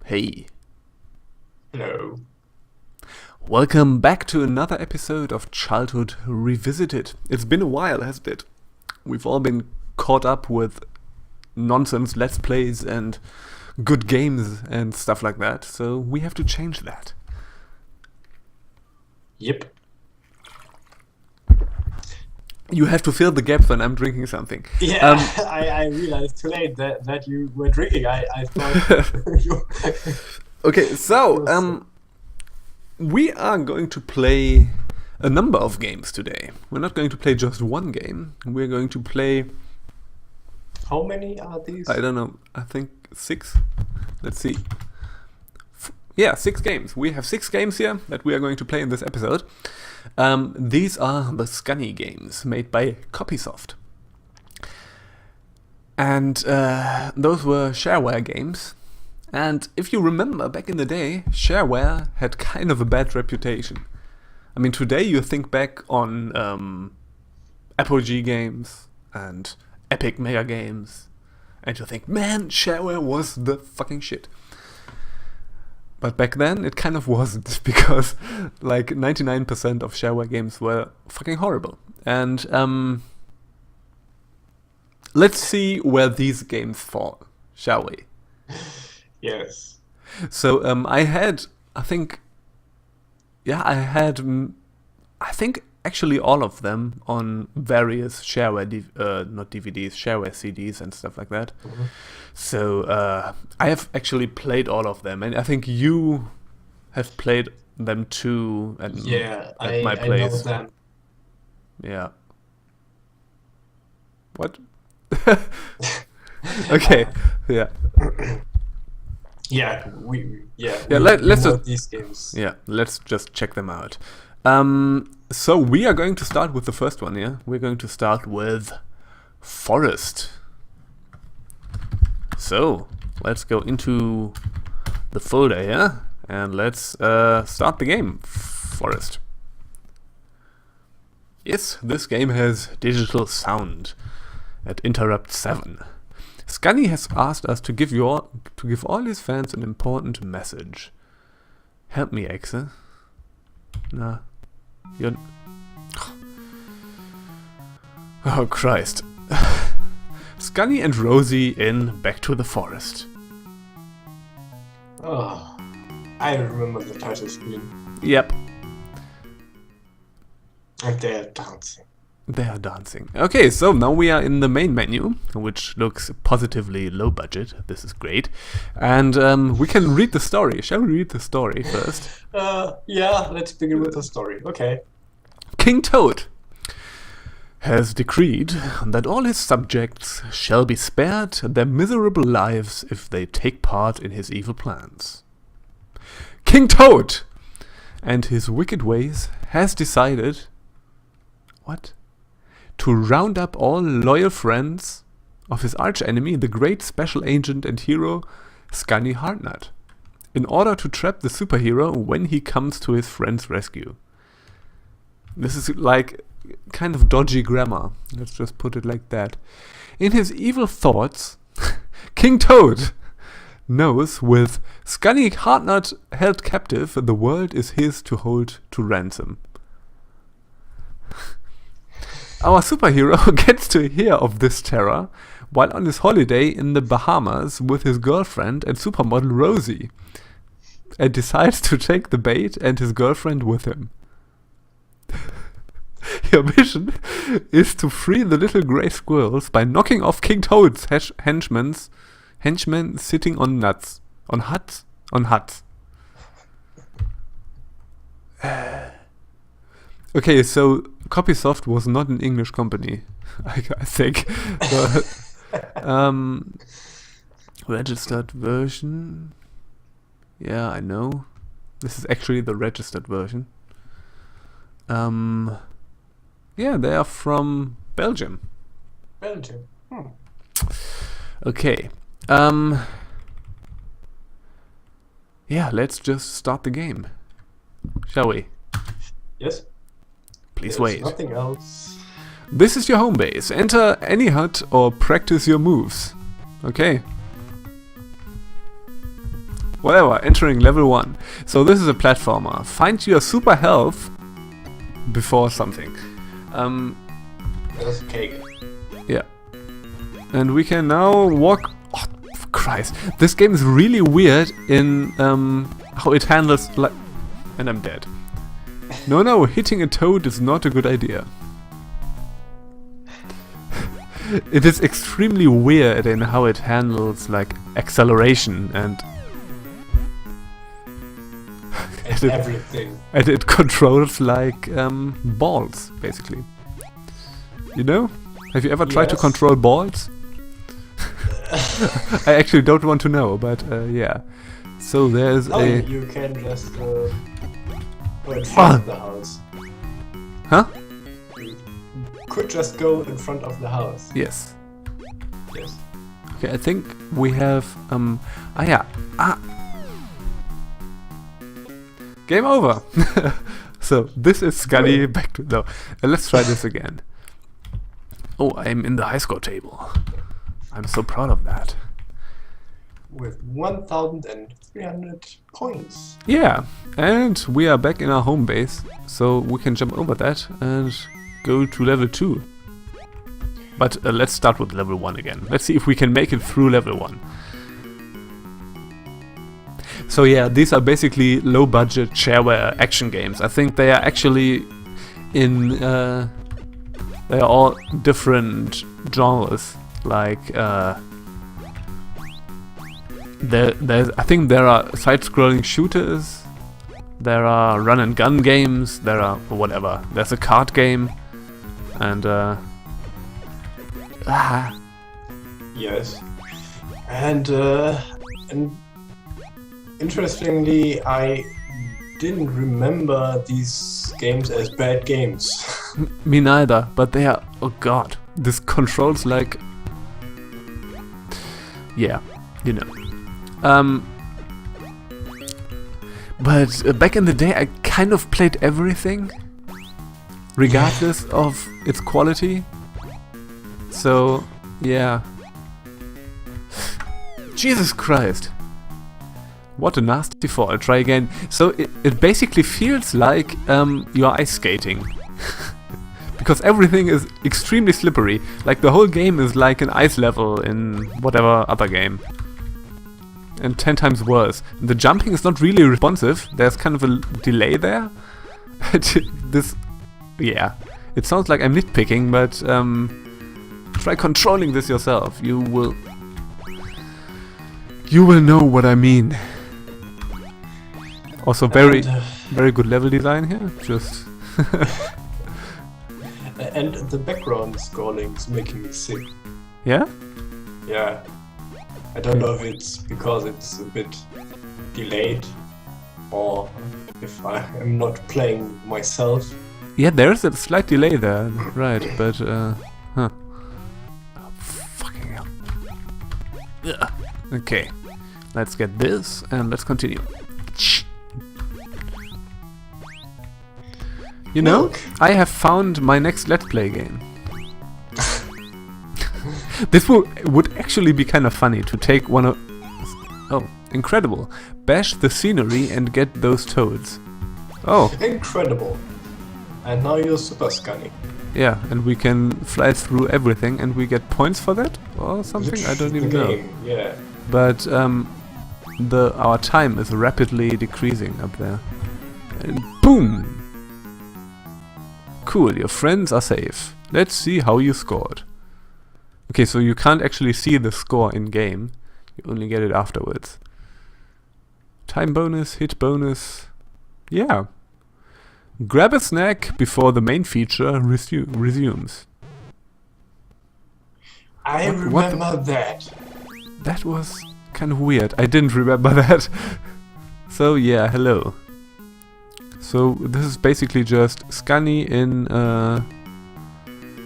Hey, Hello. welcome back to another episode of Childhood Revisited. It's been a while, hasn't it? We've all been caught up with nonsense let's plays and good games and stuff like that, so we have to change that. Yep. You have to fill the gap when I'm drinking something. Yeah, I realized too late that you were drinking. I thought you. Okay, so we are going to play a number of games today. We're not going to play just one game. We're going to play, How many are these? I don't know, I think 6. Let's see. 6 games. We have 6 games here that we are going to play in this episode. These are the Skunny games made by Copysoft. And those were Shareware games. And if you remember, back in the day, Shareware had kind of a bad reputation. I mean, today you think back on Apogee games and Epic Mega games, and you think, man, Shareware was the fucking shit. But back then, it kind of wasn't, because like 99% of Shareware games were fucking horrible. And let's see where these games fall, shall we? Yes. So I think actually all of them on various Shareware, not DVDs, Shareware CDs and stuff like that. Mhm. So I have actually played all of them, and I think you have played them too at my I place. know them. Yeah. What? Okay. Yeah. Yeah, let's know just- these games. Yeah, let's just check them out. So we are going to start with the first one, yeah? We're going to start with Forest. So, let's go into the folder here, and let's start the game. Forest. Yes, this game has digital sound at interrupt 7. Skunny has asked us to give all his fans an important message. Help me, Exe. Nah. You're... Oh, Christ. Skunny and Rosie in Back to the Forest. Oh, I remember the title screen. Yep, And they're dancing. they are dancing. Okay, so now we are in the main menu, which looks positively low budget. This is great. And we can read the story. Shall we read the story first? Yeah, let's begin with the story. Okay. King Toad has decreed that all his subjects shall be spared their miserable lives if they take part in his evil plans. King Toad and his wicked ways has decided... What? To round up all loyal friends of his archenemy, the great special agent and hero, Skunny Hardnut, in order to trap the superhero when he comes to his friend's rescue. This is like kind of dodgy grammar. Let's just put it like that. In his evil thoughts, King Toad knows with Skunny Hardnut held captive, the world is his to hold to ransom. Our superhero gets to hear of this terror while on his holiday in the Bahamas with his girlfriend and supermodel Rosie, and decides to take the bait and his girlfriend with him. Your mission is to free the little grey squirrels by knocking off King Toad's henchmen sitting on huts. Okay, so Copysoft was not an English company, I think. Registered version. Yeah, I know. This is actually the registered version. Yeah, they are from Belgium. Belgium. Okay. Yeah, let's just start the game. Shall we? Yes. Please There's wait. Nothing else. This is your home base. Enter any hut or practice your moves. Okay. Whatever, entering level 1. So this is a platformer. Find your super health before something. That's cake. Yeah. And we can now walk... Oh, Christ. This game is really weird in how it handles... like. And I'm dead. No, hitting a toad is not a good idea. It is extremely weird in how it handles like acceleration and everything. And it controls like balls, basically. You know? Have you ever tried to control balls? I actually don't want to know, but yeah. So there's you can just go in front of the house. Huh? You could just go in front of the house. Yes. Yes. Okay, I think we have game over. So this is Skunny back to let's try this again. Oh, I'm in the high score table. I'm so proud of that. With 1,300 points. Yeah, and we are back in our home base, so we can jump over that and go to level 2. But let's start with level 1 again. Let's see if we can make it through level 1. So yeah, these are basically low-budget shareware action games. I think they are actually in... they are all different genres. Like, I think there are side-scrolling shooters, there are run-and-gun games, there are whatever. There's a card game, and yes, and interestingly, I didn't remember these games as bad games. Me neither, but they are. Oh god, this controls like. Yeah, you know. But back in the day, I kind of played everything, regardless of its quality. So, yeah. Jesus Christ. What a nasty fall. I'll try again. So, it basically feels like you're ice skating. Because everything is extremely slippery. Like, the whole game is like an ice level in whatever other game. And 10 times worse. The jumping is not really responsive. There's kind of a delay there. Yeah. It sounds like I'm nitpicking, but try controlling this yourself. You will know what I mean. Also, very good level design here. Just. And the background scrolling is making me sick. Yeah? Yeah. I don't know if it's because it's a bit delayed or if I am not playing myself. Yeah, there's a slight delay there, right, but huh. Oh, fucking hell. Ugh. Okay, let's get this and let's continue. You know, I have found my next Let's Play game. This would actually be kind of funny to take one of... Oh, incredible. Bash the scenery and get those toads. Oh. Incredible. And now you're super Skunny. Yeah, and we can fly through everything and we get points for that? Or something? I don't even know. Yeah. But our time is rapidly decreasing up there. And boom! Cool, your friends are safe. Let's see how you scored. Okay, so you can't actually see the score in-game. You only get it afterwards. Time bonus, hit bonus. Yeah. Grab a snack before the main feature resumes. I remember that. That was kind of weird. I didn't remember that. So yeah, hello. So this is basically just Skunny in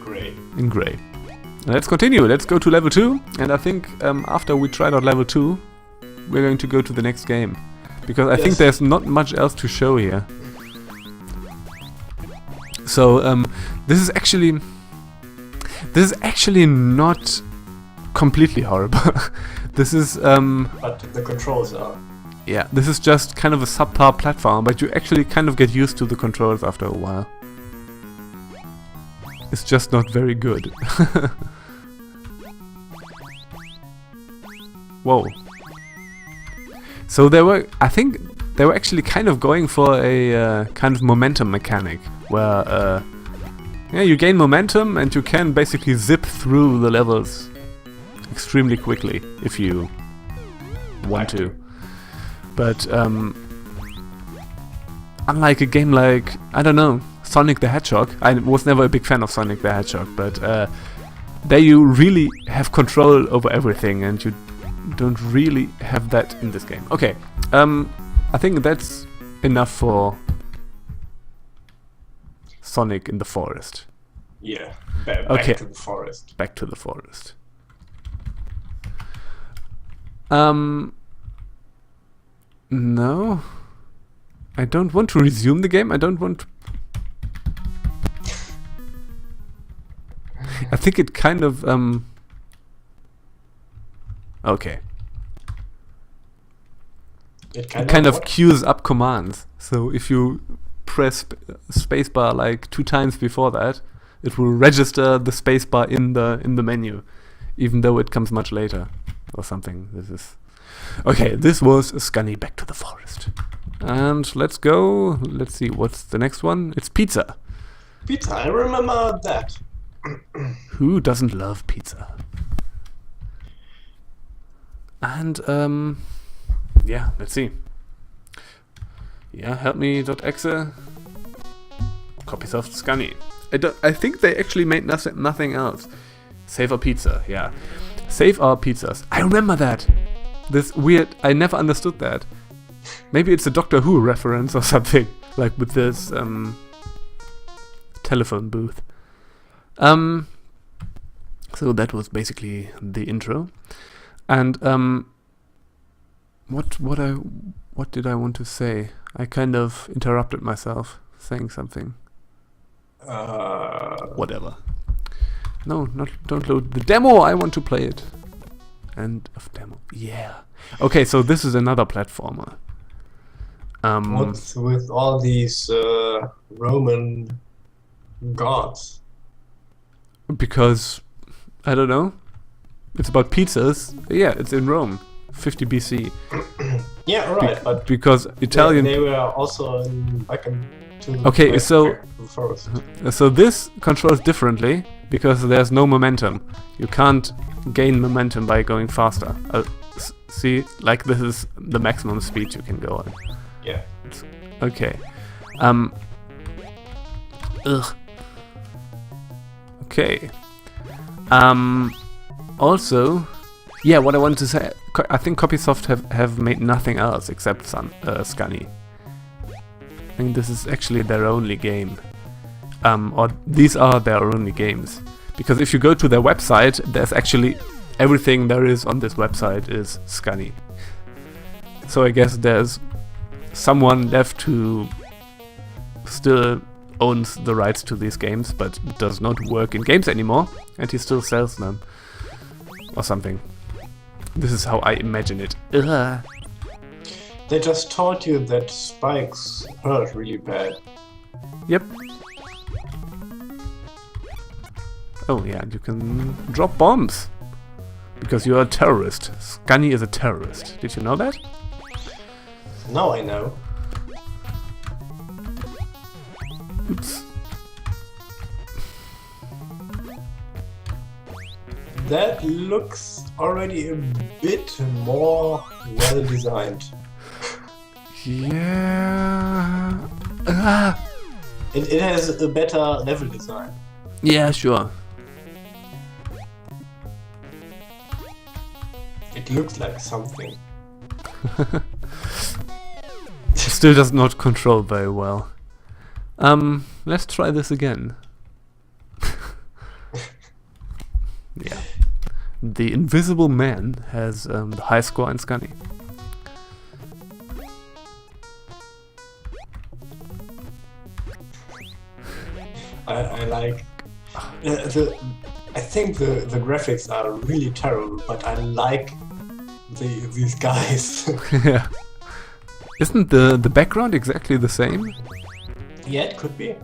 Grey. In grey. Let's continue. Let's go to level 2. And I think after we tried out level 2, we're going to go to the next game. Because I think there's not much else to show here. So this is actually not completely horrible. This is but the controls are. Yeah, this is just kind of a subpar platform, but you actually kind of get used to the controls after a while. It's just not very good. Whoa. So I think they were actually kind of going for a kind of momentum mechanic, where yeah, you gain momentum and you can basically zip through the levels extremely quickly if you want to. But unlike a game like, I don't know, Sonic the Hedgehog, I was never a big fan of Sonic the Hedgehog, but there you really have control over everything and you don't really have that in this game. Okay, I think that's enough for Sonic in the forest. Yeah, back to the forest. Back to the forest. No. I don't want to resume the game. I don't want to... I think it kind of... Okay. It kind of queues up commands. So if you press spacebar like 2 times before that, it will register the spacebar in the menu, even though it comes much later or something. This is okay. This was Skunny Back to the Forest, and let's go. Let's see what's the next one. It's pizza. Pizza. I remember that. Who doesn't love pizza? And yeah, let's see. Yeah, help me.exe. Copies of Skunny. I think they actually made nothing else. Save our pizza, yeah. Save our pizzas. I remember that. This weird, I never understood that. Maybe it's a Doctor Who reference or something. Like with this telephone booth. So that was basically the intro. And what did I want to say? I kind of interrupted myself saying something. Whatever. No, don't load the demo. I want to play it. End of demo. Yeah. Okay, so this is another platformer. What's with all these Roman gods? Because I don't know. It's about pizzas. Yeah, it's in Rome, 50 BC. Yeah, right. But because Italian. They were also back in. Okay, so this controls differently because there's no momentum. You can't gain momentum by going faster. See, like this is the maximum speed you can go on. Yeah. Okay. Okay. Also, yeah, what I wanted to say, I think Copysoft have made nothing else except Skunny. I think this is actually their only game. Or these are their only games. Because if you go to their website, there's actually everything there is on this website is Skunny. So I guess there's someone left who still owns the rights to these games, but does not work in games anymore, and he still sells them. Or something. This is how I imagine it. Ugh. They just told you that spikes hurt really bad. Yep. Oh yeah, you can drop bombs. Because you're a terrorist. Skunny is a terrorist. Did you know that? Now I know. Oops. That looks already a bit more well designed. Yeah. It has a better level design. Yeah, sure. It looks like something. Still does not control very well. Let's try this again. Yeah. The Invisible Man has the high score in Skunny. I like I think the graphics are really terrible, but I like these guys. Yeah. Isn't the background exactly the same? Yeah, it could be.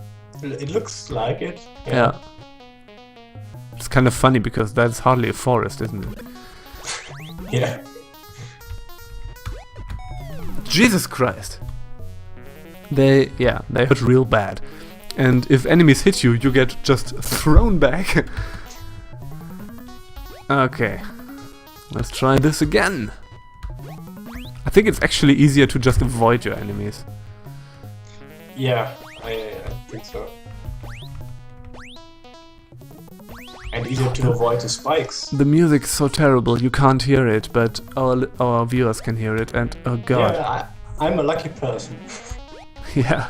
It looks like it. Yeah. It's kind of funny because that's hardly a forest, isn't it? Yeah. Jesus Christ. They hurt real bad. And if enemies hit you, you get just thrown back. Okay. Let's try this again. I think it's actually easier to just avoid your enemies. Yeah, I think so. And easier to avoid the spikes. The music's so terrible, you can't hear it, but our viewers can hear it, and oh god. Yeah, I'm a lucky person. Yeah.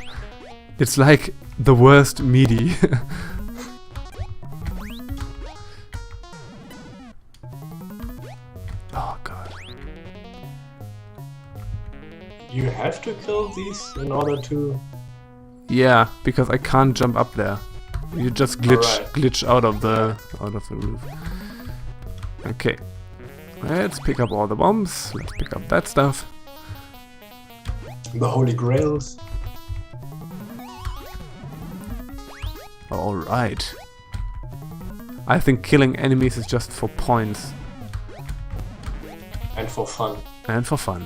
It's like the worst MIDI. Oh god. You have to kill these in order to... Yeah, because I can't jump up there. You just glitch out of the roof. Okay. Let's pick up all the bombs. Let's pick up that stuff. The Holy Grails. Alright. I think killing enemies is just for points. And for fun. And for fun.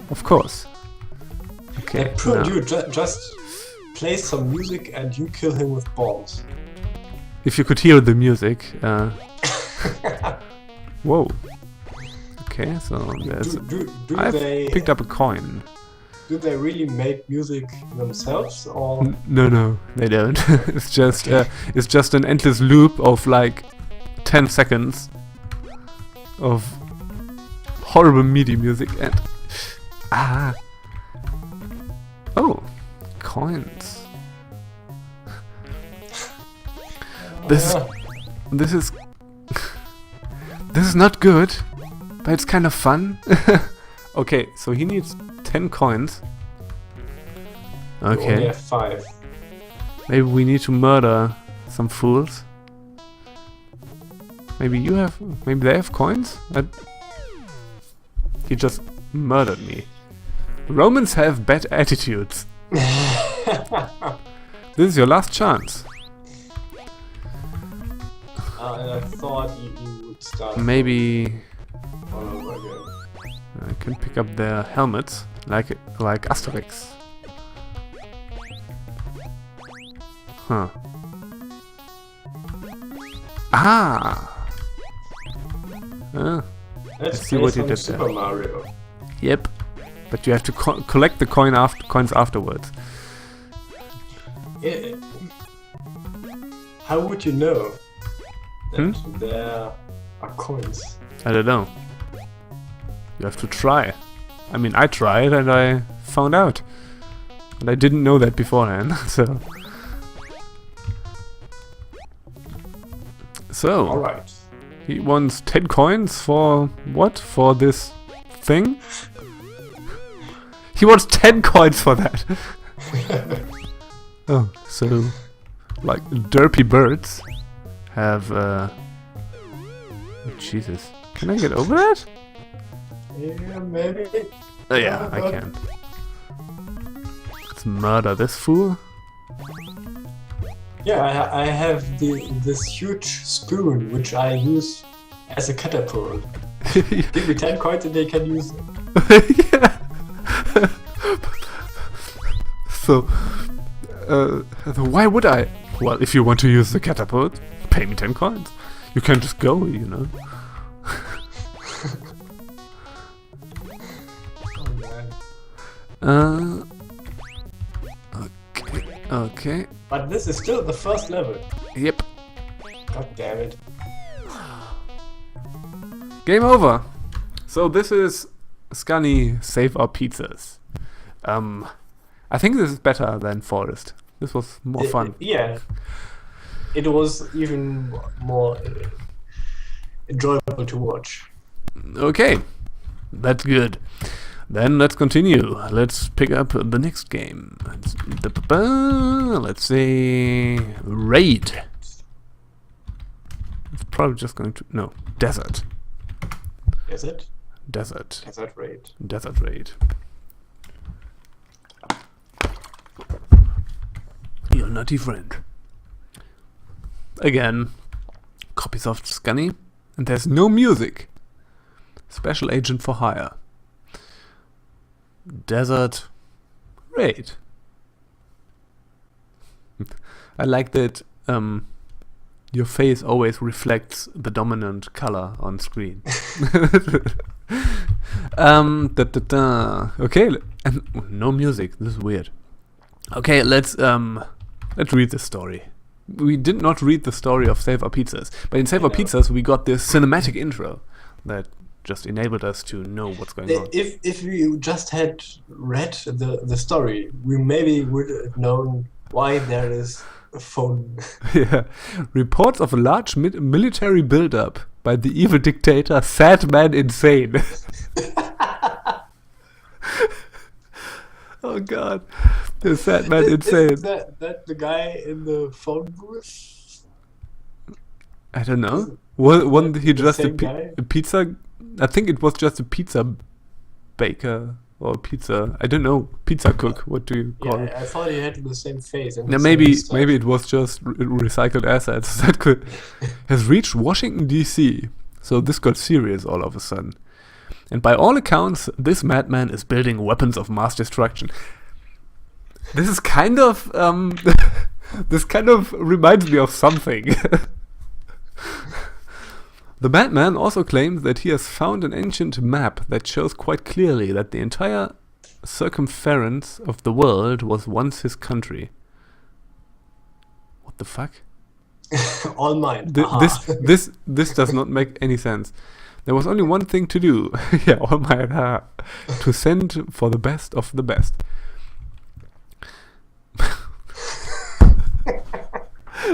Of course. Okay. That you just play some music and you kill him with bombs. If you could hear the music. Whoa. Okay, so there's. I've picked up a coin. Do they really make music themselves, or no, they don't. It's just an endless loop of like 10 seconds of horrible MIDI music and oh, coins. This is this is not good, but it's kind of fun. Okay, so he needs 10 coins. Okay. We only have 5. Maybe we need to murder some fools. Maybe they have coins? He just murdered me. Romans have bad attitudes. This is your last chance. And I thought you would start. Maybe all over again. I can pick up their helmets, like Asterix. Huh. Ah! Let's see what he did Super there. Mario. Yep. But you have to collect the coins afterwards. How would you know that there are coins? I don't know. You have to try. I mean, I tried and I found out. And I didn't know that beforehand, so... So... Alright. He wants 10 coins for what? For this thing? He wants 10 coins for that! Oh, so... Like, derpy birds have, oh, Jesus. Can I get over that? Yeah, maybe. Oh yeah, I can. Let's murder this fool. Yeah, I have this huge spoon which I use as a catapult. Give me 10 coins and they can use it. Yeah. So, why would I? Well, if you want to use the catapult, pay me 10 coins. You can just go, you know. Okay. But this is still the first level. Yep. God damn it. Game over. So this is Skunny Save Our Pizzas. I think this is better than Forest. This was more fun. Yeah. It was even more enjoyable to watch. Okay. That's good. Then let's continue. Let's pick up the next game. Let's say Raid. It's probably just going to... No, Desert. Is it? Desert. Desert Raid. Desert Raid. Your nutty friend. Again, Copysoft Skunny, and there's no music. Special agent for hire. Desert Raid. I like that your face always reflects the dominant color on screen. Okay, and no music. This is weird. Okay, let's read the story. We did not read the story of Save Our Pizzas, but in Save Our Pizzas we got this cinematic intro that just enabled us to know what's going on. If we just had read the story, we maybe would have known why there is a phone. Yeah. Reports of a large military build-up by the evil dictator Sad Man Insane. Oh god. The Sad Man Insane. Is that the guy in the phone booth? I don't know. Wasn't he just a guy? pizza? I think it was just a pizza baker or pizza. I don't know. Pizza cook. What do you call it? I thought he had the same face. And Yeah, maybe it was just recycled assets that could has reached Washington D.C. So this got serious all of a sudden. And by all accounts, this madman is building weapons of mass destruction. This is kind of this kind of reminds me of something. The madman also claims that he has found an ancient map that shows quite clearly that the entire circumference of the world was once his country. What the fuck? All mine. This does not make any sense. There was only one thing to do. Yeah, all mine. To send for the best of the best.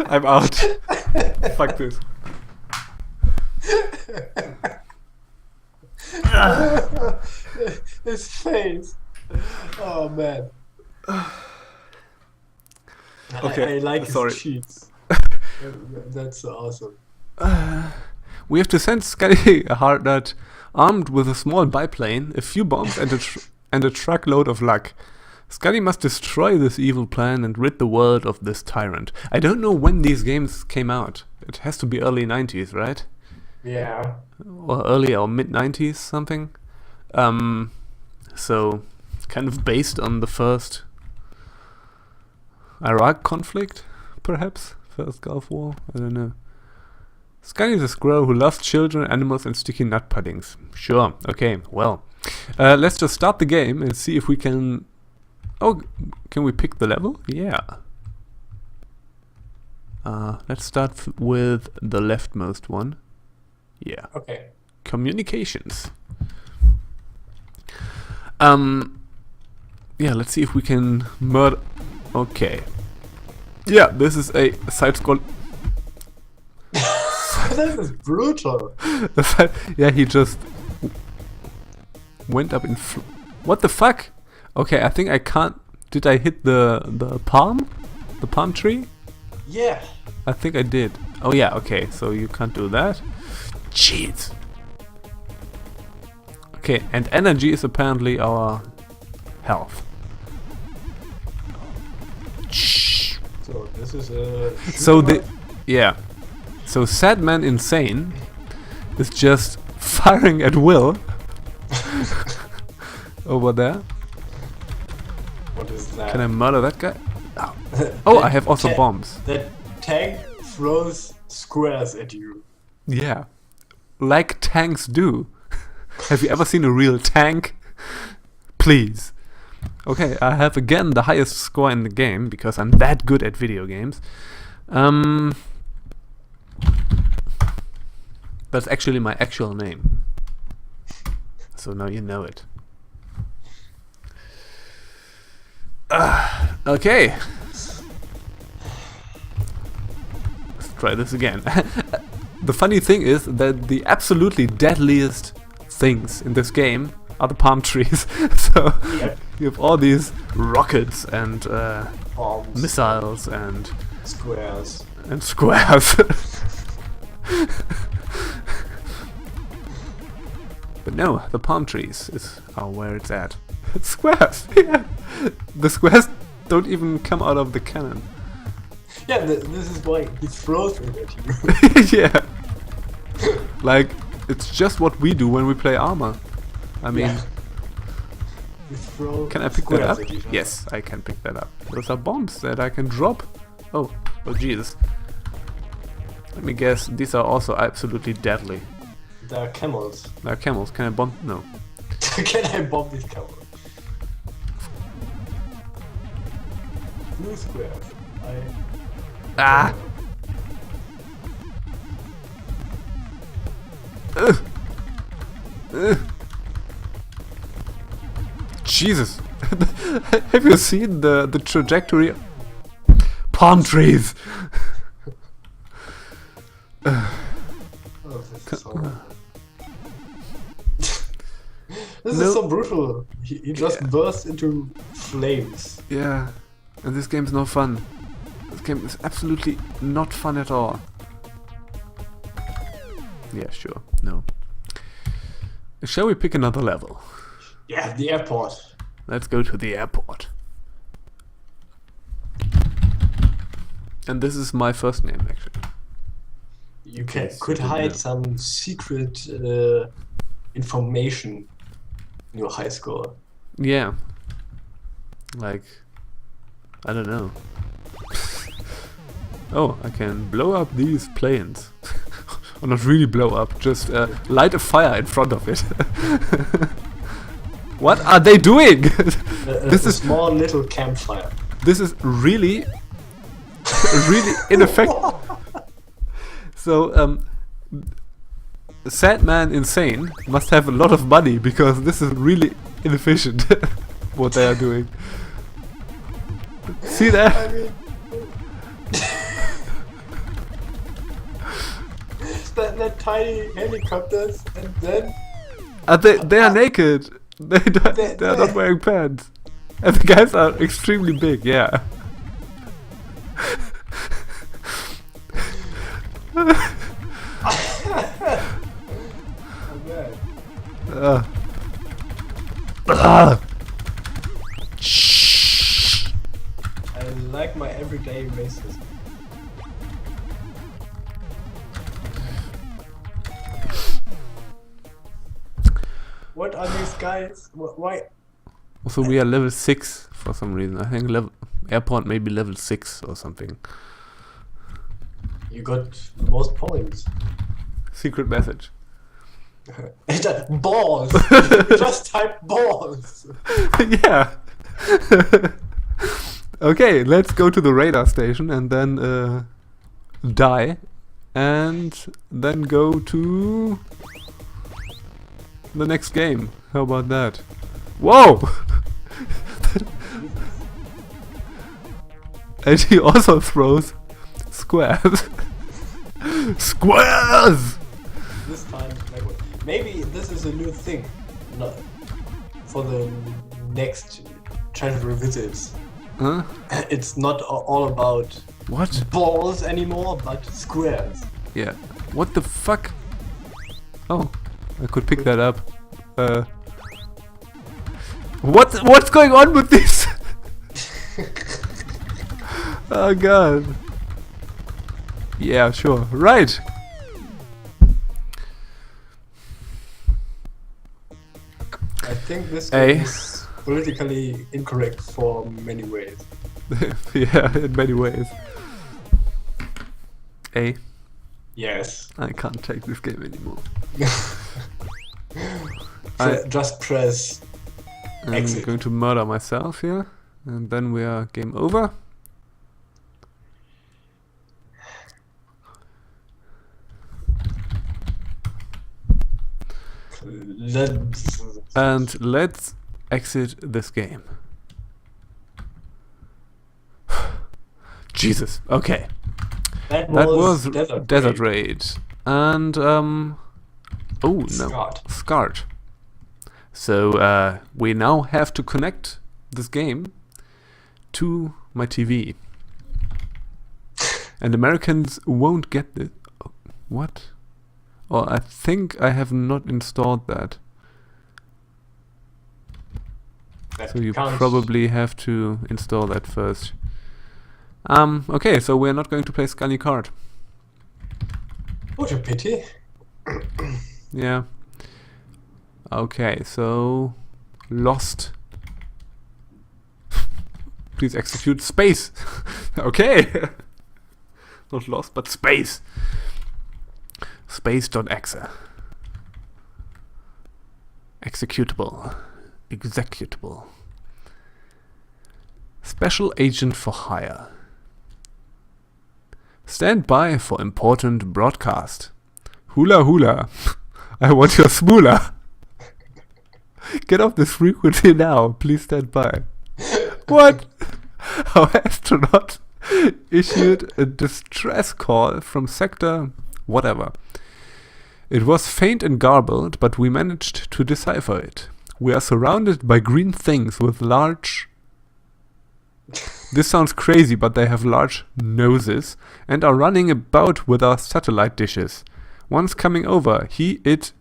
I'm out. Fuck this. His face. Oh man. Okay, I like sorry. his cheeks. That's awesome. We have to send Skunny a hard nut armed with a small biplane, a few bombs, and a truckload of luck. Skunny must destroy this evil plan and rid the world of this tyrant. I don't know when these games came out. It has to be early 90s, right? Yeah. Or early or mid 90s something. So kind of based on the first Iraq conflict, perhaps? First Gulf War? I don't know. Skunny is a squirrel who loves children, animals, and sticky nut puddings. Sure, okay, well. Let's just start the game and see if we can... Oh, can we pick the level? Yeah. Let's start with the leftmost one. Yeah. Okay. Communications. Yeah, let's see if we can murder... Okay. Yeah, this is a side-scroll... This is brutal. Yeah, he just went up in... What the fuck? Okay, I think I can't... Did I hit the palm? The palm tree? Yeah. I think I did. Oh yeah, okay, so you can't do that. Jeez. Okay, and energy is apparently our health. Shh. So this is a... So yeah. So Sad Man Insane is just firing at will over there. What is that? Can I murder that guy? Oh, I have also bombs. That tank throws squares at you. Yeah. Like tanks do. Have you ever seen a real tank? Please. Okay, I have again the highest score in the game because I'm that good at video games. That's actually my actual name. So now you know it. Okay. Let's try this again. The funny thing is that the absolutely deadliest things in this game are the palm trees. So Yep. you have all these rockets and Bombs. missiles and Squares. squares. But no, the palm trees are where it's at. Squares! Yeah! The squares don't even come out of the cannon. Yeah, this is why he throws it at you. Yeah! Like, it's just what we do when we play armor. I mean... Yeah. You throw Can I pick that up? squares at each other. Yes, I can pick that up. Those are bombs that I can drop. Oh Jesus. Let me guess, these are also absolutely deadly. There are camels. There are camels. Can I bomb? No. Can I bomb these camels? Blue squares. Ah! Jesus! Have you seen the trajectory? Palm trees! Oh, this is so... This is so brutal. He just bursts into flames. Yeah, and this game's no fun. This game is absolutely not fun at all. Yeah, sure. No. Shall we pick another level? Yeah, the airport. Let's go to the airport. And this is my first name, actually. You Okay, could so hide no. some secret information in your high score. Yeah. Like, I don't know. Oh, I can blow up these planes. Or not really blow up, just light a fire in front of it. What are they doing? This is a small little campfire. This is really, really ineffective. So, Sad Man Insane must have a lot of money because this is really inefficient what they are doing. See that? I mean, that tiny helicopters, and then They are naked. They are not wearing pants. And the guys are extremely big, yeah. Shh. I like my everyday racism. What are these guys? Why? Also, we are level 6 for some reason. I think airport maybe level 6 or something. You got the most points. Secret message. Balls! Just type balls! Yeah. Okay, let's go to the radar station and then die. And then go to the next game. How about that? Whoa! And he also throws squares. Squares! This time, maybe this is a new thing. No, for the next treasure revisits. Huh? It's not all about What? balls anymore, but squares. Yeah. What the fuck? Oh, I could pick that up. What's going on with this? Oh god. Yeah, sure. Right. I think this game is politically incorrect for many ways. Yeah, in many ways. A. Yes. I can't take this game anymore. Just press I'm exit. going to murder myself here, and then we are game over. And let's exit this game. Jesus. Okay. That That was Desert Raid. And oh no, Scarred. Scarred. So we now have to connect this game to my TV. And Americans won't get this. What? Oh, I think I have not installed that. That So you can't- probably have to install that first. Okay, so we're not going to play Skunny card. What a pity. Yeah. Okay, so lost. Please execute space. Okay. Not lost, but space. Space.exe. Executable. Executable. Special agent for hire. Stand by for important broadcast. Hula hula. I want your smoola. Get off this frequency now. Please stand by. What? Our astronaut issued a distress call from sector whatever. It was faint and garbled, but we managed to decipher it. We are surrounded by green things with large... This sounds crazy, but they have large noses and are running about with our satellite dishes. One's coming over. It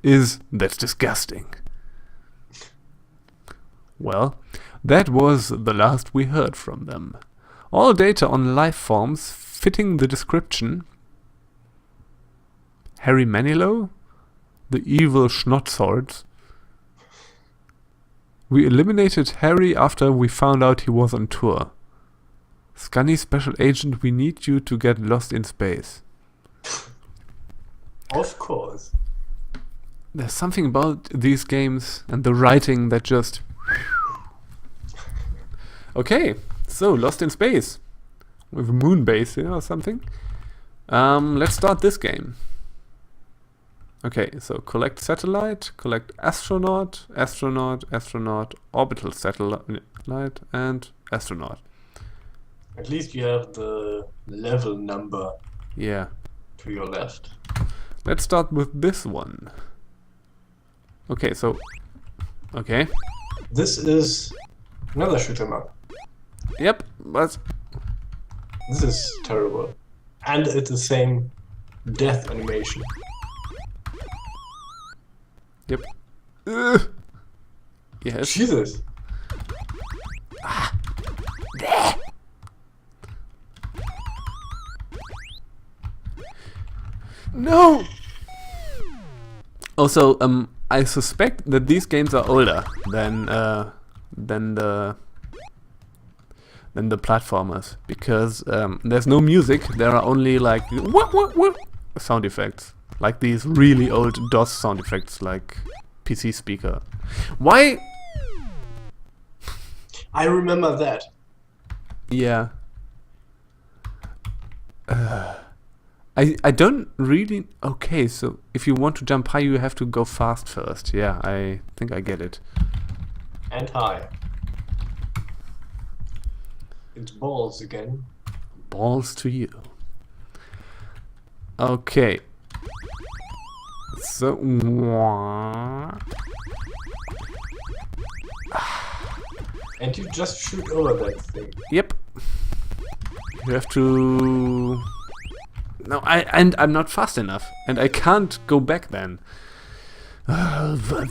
is... That's disgusting. Well, that was the last we heard from them. All data on life forms fitting the description. Harry Manilow? The evil schnotzords. We eliminated Harry after we found out he was on tour. Skunny special agent, we need you to get lost in space. Of course. There's something about these games and the writing that just... Okay, so Lost in Space. With a moon base, or something. Let's start this game. Okay, so collect satellite, collect astronaut, astronaut, astronaut, orbital satellite, and astronaut. At least you have the level number Yeah. to your left. Let's start with this one. Okay, so... Okay. This is another shoot 'em up. Yep, but... This is terrible. And it's the same death animation. Yep. Ugh. Yes. Jesus. No! Also, I suspect that these games are older than the platformers, because there's no music. There are only like what sound effects, like these really old DOS sound effects, like PC speaker. Why? I remember that. Yeah. I don't really... Okay, so if you want to jump high, you have to go fast first. Yeah, I think I get it. And high. It's balls again. Balls to you. Okay. So... And you just shoot over that thing. Yep. You have to... No, I'm not fast enough, and I can't go back then. That's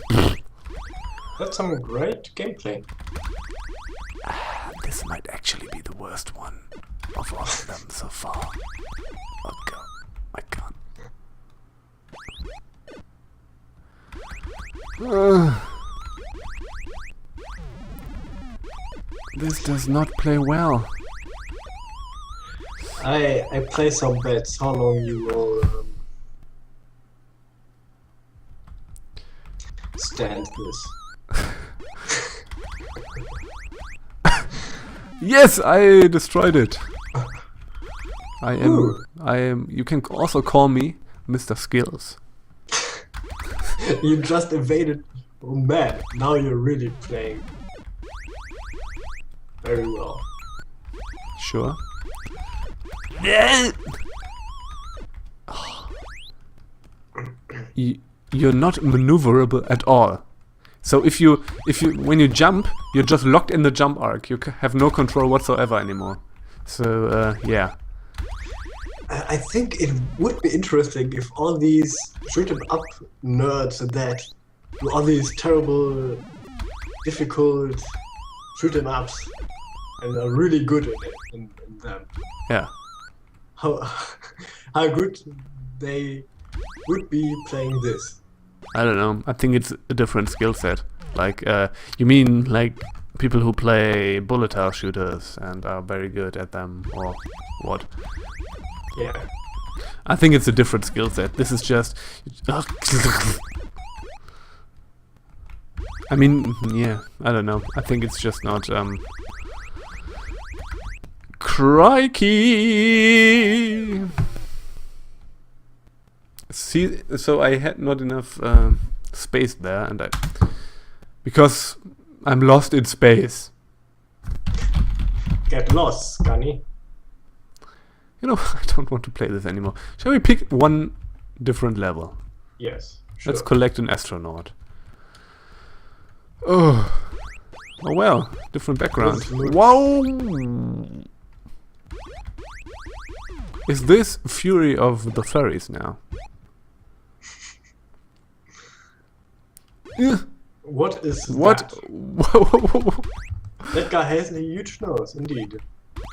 some great gameplay. This might actually be the worst one of all of them so far. Oh god, I can't. This does not play well. I play some bets. How long you will stand this? Yes, I destroyed it. I Ooh. am. You can also call me Mr. Skills. You just evaded. Oh man, now you're really playing very well. Sure. You're not maneuverable at all. So if you when you jump, you're just locked in the jump arc. You have no control whatsoever anymore. So yeah. I think it would be interesting if all these shoot 'em up nerds and that do all these terrible difficult shoot 'em ups and are really good in it in them. Yeah. How how good they would be playing this? I don't know. I think it's a different skill set. Like, you mean like people who play bullet hell shooters and are very good at them, or what? Yeah. I think it's a different skill set. This is just. I mean, yeah, I don't know. I think it's just not. Crikey! See, so I had not enough space there, and because I'm lost in space. Get lost, Skunny. You know, I don't want to play this anymore. Shall we pick one different level? Yes. Sure. Let's collect an astronaut. Oh well, different background. Whoa! Is this Fury of the Furries now? What is What? that? Whoa. That guy has a huge nose, indeed.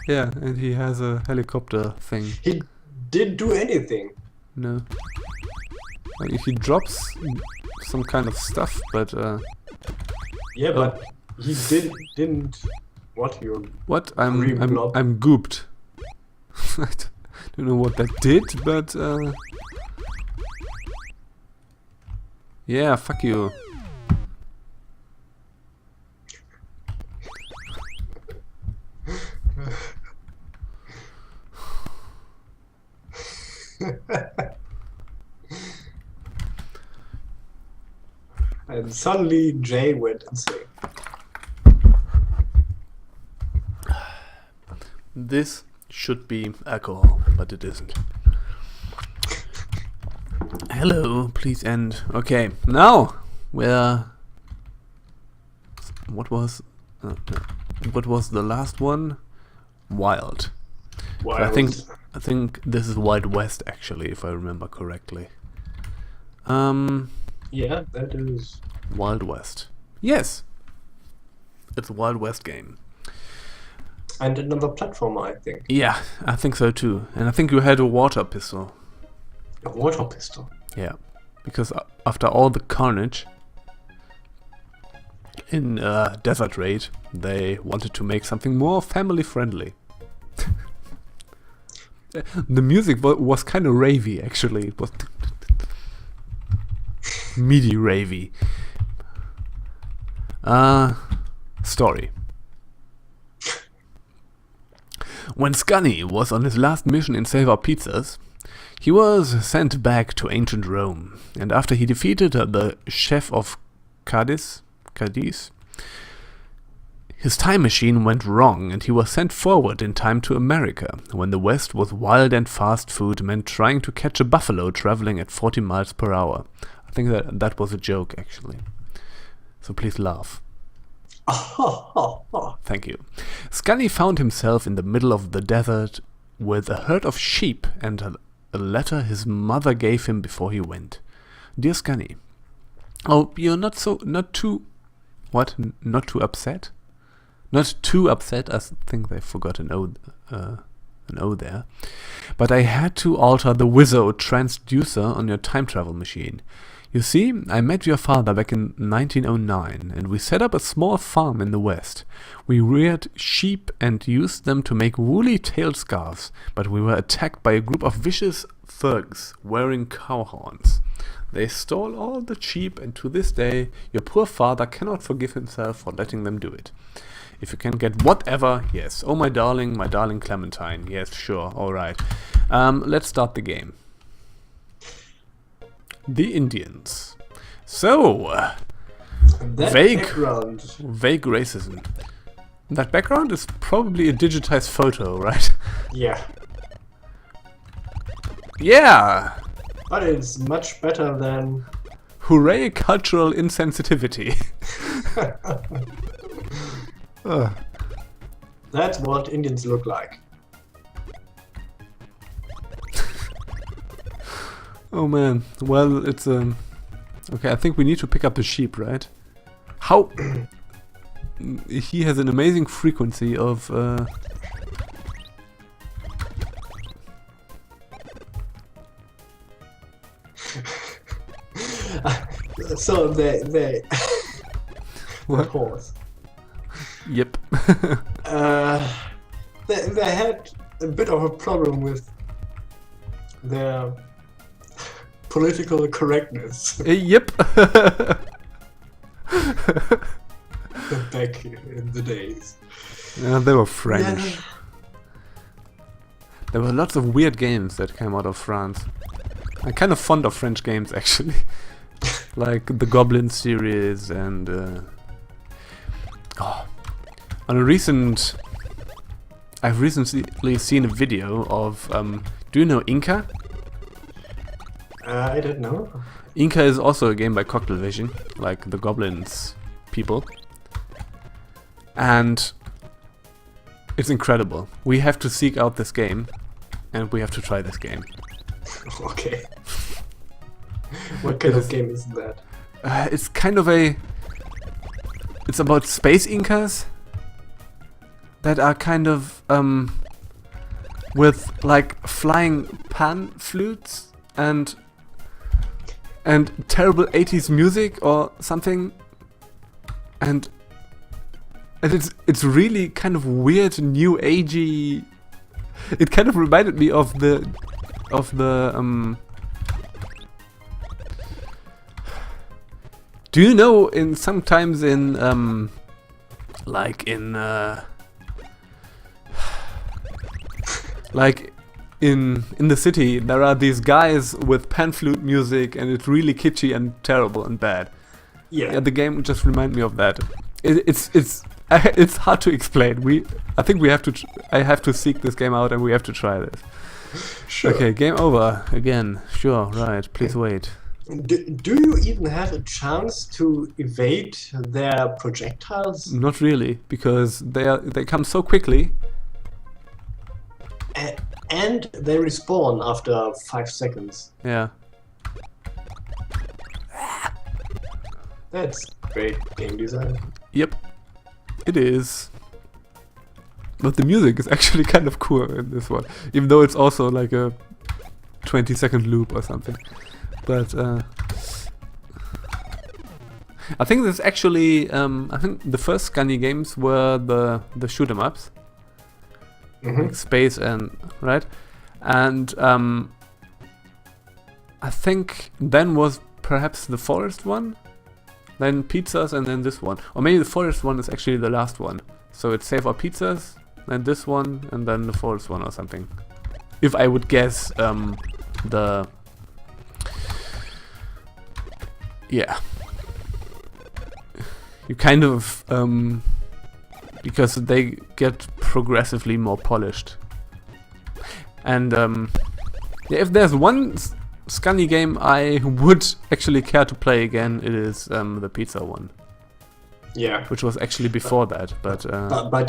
Yeah, and he has a helicopter thing. He didn't do anything. No. Like, he drops some kind of stuff, but Yeah, but he didn't. What you? what? Green blob. I'm gooped. I don't know what that did, but yeah, fuck you. And suddenly Jay went insane. This should be alcohol, but it isn't. Hello, please end. Okay, now we're. What was the last one? Wild. Wild. I think this is Wild West, actually, if I remember correctly. Yeah, that is. Wild West. Yes, it's a Wild West game. And another platformer, I think. Yeah, I think so too. And I think you had a water pistol. A water pistol. Yeah, because after all the carnage in Desert Raid, they wanted to make something more family friendly. The music was kind of ravey, actually. It was MIDI ravey. Story. When Skunny was on his last mission in Save Our Pizzas, he was sent back to ancient Rome, and after he defeated the chef of Cadiz, his time machine went wrong and he was sent forward in time to America, when the West was wild and fast food meant trying to catch a buffalo traveling at 40 miles per hour. I think that was a joke, actually. So please laugh. Thank you. Skunny found himself in the middle of the desert with a herd of sheep and a letter his mother gave him before he went. Dear Skunny, oh, you're not too upset? Not too upset. I think they forgot an O there. But I had to alter the Wizzo transducer on your time travel machine. You see, I met your father back in 1909, and we set up a small farm in the West. We reared sheep and used them to make woolly-tailed scarves, but we were attacked by a group of vicious thugs wearing cow horns. They stole all the sheep, and to this day, your poor father cannot forgive himself for letting them do it. If you can get whatever, yes. Oh, my darling Clementine. Yes, sure, alright. Let's start the game. The Indians. So, That vague racism. That background is probably a digitized photo, right? Yeah. Yeah! But it's much better than... Hooray, cultural insensitivity. That's what Indians look like. Oh man, well, it's okay, I think we need to pick up the sheep, right? How he has an amazing frequency of. So they What? horse. Yep. They had a bit of a problem with their political correctness Yep. back in the days. They were French. Yeah. There were lots of weird games that came out of France. I'm kind of fond of French games actually, like the Goblin series and. On a recent, I've recently seen a video of. Do you know Inca? I don't know. Inca is also a game by Cocktail Vision, like the Goblins people. And it's incredible. We have to seek out this game, and we have to try this game. Okay. What kind of game is that? It's kind of a... It's about space Incas that are kind of with like flying pan flutes and terrible 80s music or something, and it's really kind of weird, new agey. It kind of reminded me of the do you know sometimes in like in like in the city there are these guys with pan flute music and it's really kitschy and terrible and bad. Yeah. The game just reminded me of that. It's hard to explain. I think we have to. I have to seek this game out and we have to try this. Sure. Okay, game over again. Sure, right. Please wait. Do you even have a chance to evade their projectiles? Not really, because they come so quickly. And they respawn after 5 seconds. Yeah. That's great game design. Yep. It is. But the music is actually kind of cool in this one, even though it's also like a 20-second loop or something. But I think this actually, I think the first Skunny games were the shoot 'em ups, like Space and right, and I think then was perhaps the Forest one, then Pizzas, and then this one, or maybe the Forest one is actually the last one. So it's Save Our Pizzas, then this one, and then the Forest one or something. If I would guess, yeah. You kind of, because they get progressively more polished. And yeah, if there's one Skunny game I would actually care to play again, it is the pizza one. Yeah. Which was actually before that, but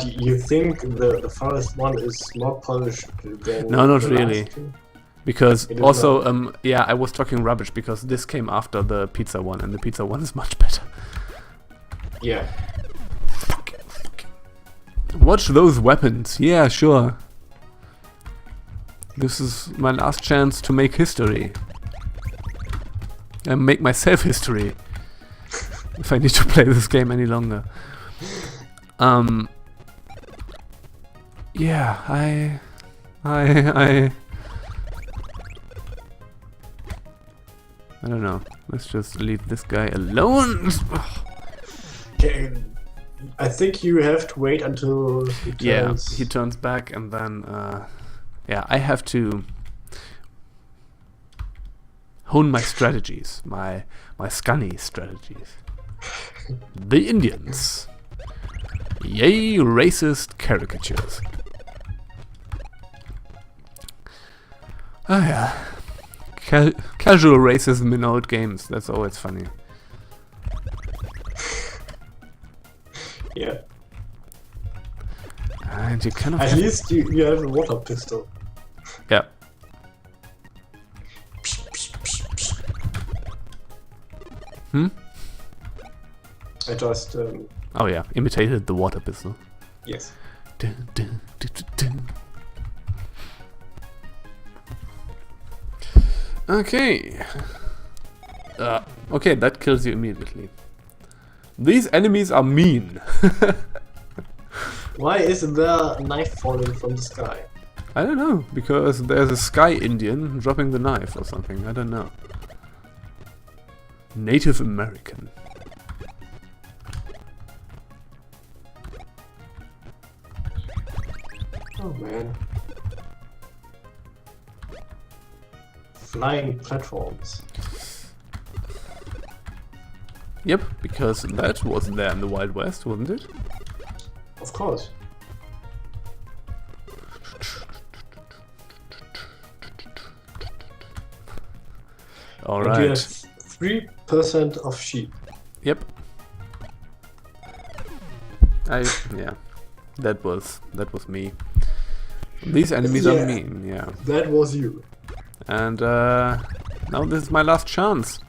you think the Forest one is more polished than no, not the really. last two? Because It is also, yeah, I was talking rubbish because this came after the pizza one, and the pizza one is much better. Yeah. Watch those weapons. Yeah, sure. This is my last chance to make history. And make myself history. If I need to play this game any longer. Yeah, I don't know. Let's just leave this guy alone. Okay. I think you have to wait until he turns. Yeah, he turns back, and then yeah, I have to hone my strategies, my Skunny strategies. The Indians. Yay, racist caricatures. Oh yeah. Casual racism in old games, that's always funny. Yeah. And you kind of At least you have a water pistol. Yeah. I just Oh yeah, imitated the water pistol. yes. Dun, dun, dun, dun, dun. Okay. Okay, that kills you immediately. These enemies are mean. Why isn't there a knife falling from the sky? I don't know, because there's a sky Indian dropping the knife or something. I don't know. Native American. Oh man. Flying platforms. Yep, because that wasn't there in the Wild West, wasn't it? Of course. All And you right. have 3% of sheep. Yep. Yeah. That was me. These enemies are Yeah. mean, yeah. That was you. And now this is my last chance.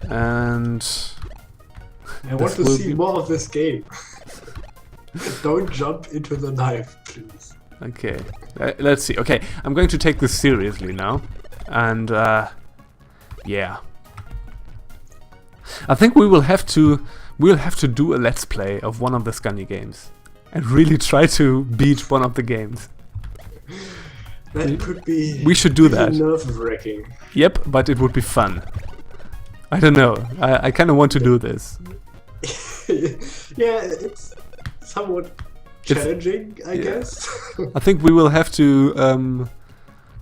And I want This to will see be- more of this game. Don't jump into the knife, please. okay, let's see. Okay, I'm going to take this seriously now, and yeah, I think we'll have to do a let's play of one of the Skunny games, and really try to beat one of the games. That could be. We should do that. Nerve-wracking. Yep, but it would be fun. I don't know. I kind of want to do this. Yeah, it's somewhat challenging, I guess. I think we will have to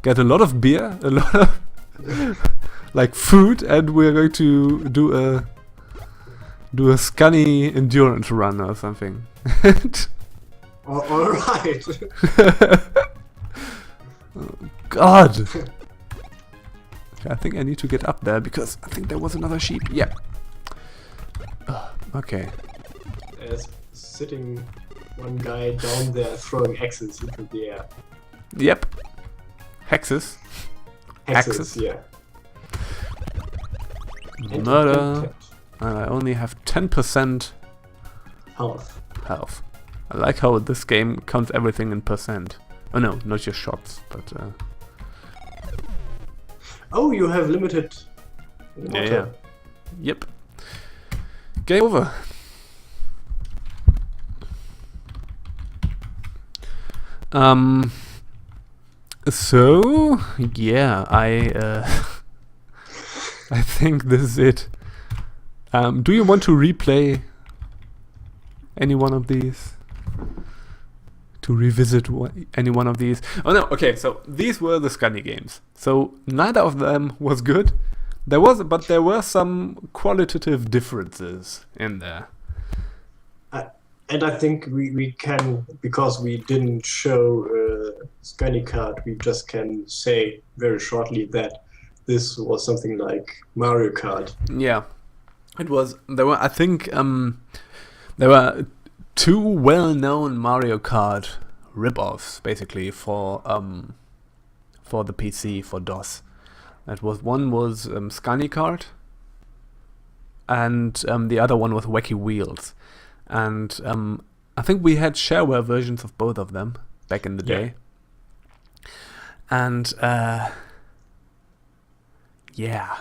get a lot of beer, a lot of like food, and we're going to do a Skunny endurance run or something. All right. God. I think I need to get up there because I think there was another sheep. Yeah. Okay. There's sitting one guy down there throwing axes into the air. Yep. Hexes. Axes? Yeah. And Murder. And I only have 10% health. health. I like how this game counts everything in percent. Oh no, not your shots, but Oh, you have limited water. yeah. Yep. Game over. So yeah, I think this is it. Do you want to replay any one of these? To revisit any one of these? Oh no, okay, so these were the Skunny games. So neither of them was good. But there were some qualitative differences in there. And I think we can, because we didn't show Skunny card, we just can say very shortly that this was something like Mario Kart. Yeah, it was. I think there were two well-known Mario Kart rip-offs, basically, for the PC, for DOS. One was Skunny Kart, and the other one was Wacky Wheels. And I think we had shareware versions of both of them back in the day. And yeah.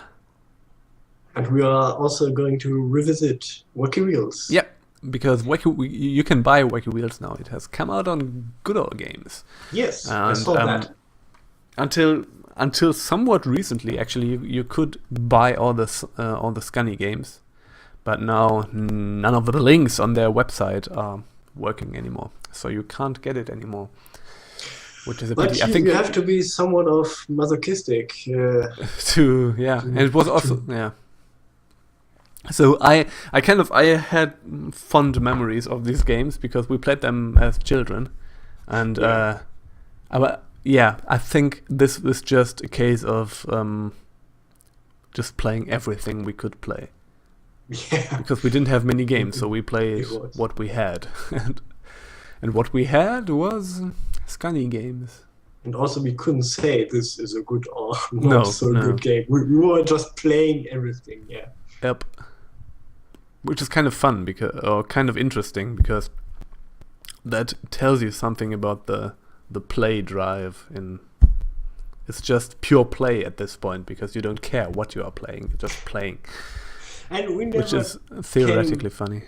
And we are also going to revisit Wacky Wheels. Yep, because you can buy Wacky Wheels now. It has come out on Good Old Games. Yes, And, I saw that. Until somewhat recently, actually, you could buy all the Skunny games, but now none of the links on their website are working anymore, so you can't get it anymore, which is a But pity. I think you have to be somewhat of masochistic. and it was also So I had fond memories of these games because we played them as children, and I think this was just a case of just playing everything we could play. Yeah. Because we didn't have many games, so we played It was. what we had, and what we had was Skunny games. And also we couldn't say this is a good or No, not so no. good game. We were just playing everything, yeah. Yep. which is kind of fun or kind of interesting, because that tells you something about the play drive. It's just pure play at this point, because you don't care what you are playing, you're just playing. And we never which is theoretically funny.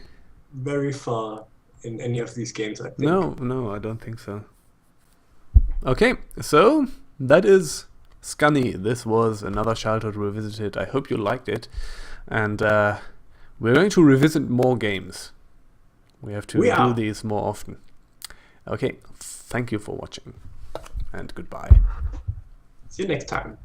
Very far in any of these games, I think. No, I don't think so. Okay, so that is Skunny. This was another Childhood Revisited. I hope you liked it. And we're going to revisit more games. We have to do these more often. Okay, thank you for watching. And goodbye. See you next time.